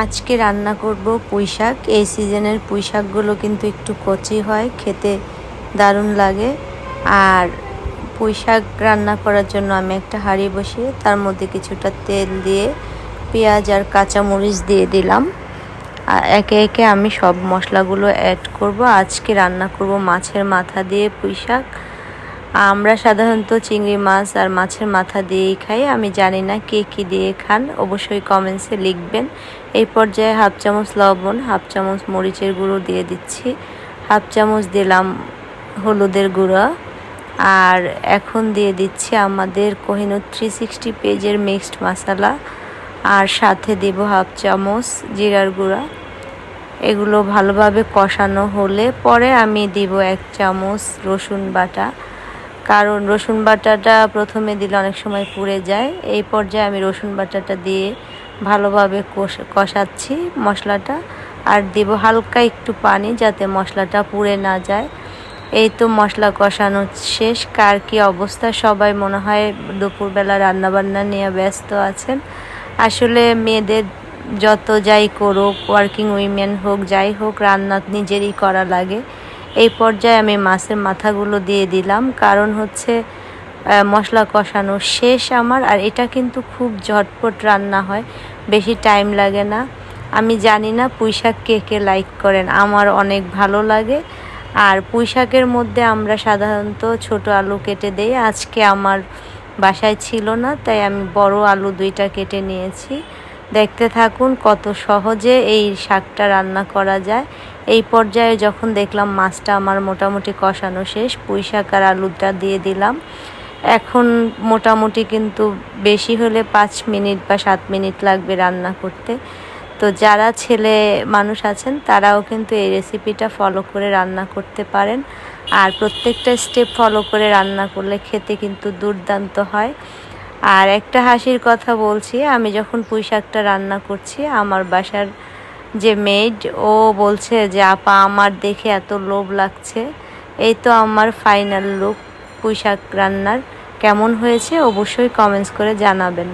আজকে রান্না করব পুঁইশাক। এই সিজনের পুঁইশাকগুলো কিন্তু একটু কচি হয়, খেতে দারুণ লাগে। আর পুঁইশাক রান্না করার জন্য আমি একটা হাঁড়ি বসিয়ে তার মধ্যে কিছুটা তেল দিয়ে পেঁয়াজ আর কাঁচামরিচ দিয়ে দিলাম। আর একে একে আমি সব মশলাগুলো অ্যাড করব। আজকে রান্না করব মাছের মাথা দিয়ে পুঁইশাক। আমরা সাধারণত চিংড়ি মাছ আর মাছের মাথা দিয়েই খাই। আমি জানি না কে কী দিয়ে খান, অবশ্যই কমেন্টসে লিখবেন। এই পর্যায়ে হাফ চামচ লবণ, হাফ চামচ মরিচের গুঁড়ো দিয়ে দিচ্ছি, হাফ চামচ দিলাম হলুদের গুঁড়া। আর এখন দিয়ে দিচ্ছি আমাদের কোহিনুর 360 পেজের মিক্সড মশলা, আর সাথে দেব হাফ চামচ জিরার গুঁড়া। এগুলো ভালোভাবে কষানো হলে পরে আমি দিব 1 চামচ রসুন বাটা, কারণ রসুন বাটাটা প্রথমে দিলে অনেক সময় পুড়ে যায়। এই পর্যায়ে আমি রসুন বাটাটা দিয়ে ভালোভাবে কষাচ্ছি মশলাটা, আর দেব হালকা একটু পানি যাতে মশলাটা পুড়ে না যায়। এই তো মশলা কষানো শেষ। কার কী অবস্থা? সবাই মনে হয় দুপুরবেলা রান্নাবান্না নিয়ে ব্যস্ত আছেন। আসলে মেয়েদের যত যাই করুক, ওয়ার্কিং উইমেন হোক যাই হোক, রান্না নিজেরই করা লাগে। এই পর্যায়ে আমি মাছের মাথাগুলো দিয়ে দিলাম, কারণ হচ্ছে মশলা কষানো শেষ আমার। আর এটা কিন্তু খুব ঝটপট রান্না হয়, বেশি টাইম লাগে না। আমি জানি না পুঁইশাক কে কে লাইক করেন, আমার অনেক ভালো লাগে। আর পুঁইশাকের মধ্যে আমরা সাধারণত ছোট আলু কেটে দেই। আজকে আমার বাসায় ছিল না, তাই আমি বড় আলু 2টা কেটে নিয়েছি। দেখতে থাকুন কত সহজে এই শাকটা রান্না করা যায়। এই পর্যায়ে যখন দেখলাম মাছটা আমার মোটামুটি কষানো শেষ, পুঁইশাক আর আলুটা দিয়ে দিলাম। এখন মোটামুটি কিন্তু বেশি হলে 5 মিনিট বা 7 মিনিট লাগবে রান্না করতে। তো যারা ছেলে মানুষ আছেন তারাও কিন্তু এই রেসিপিটা ফলো করে রান্না করতে পারেন। আর প্রত্যেকটা স্টেপ ফলো করে রান্না করলে খেতে কিন্তু দুর্দান্ত হয়। আর একটা হাসির কথা বলছি, আমি যখন পুঁইশাকটা রান্না করছি, আমার বাসার যে মেড ও বলছে যে আপা আমার দেখে এত লোভ লাগছে। এই তো আমার ফাইনাল লুক পুঁইশাক রান্নার। কেমন হয়েছে অবশ্যই কমেন্টস করে জানাবেন।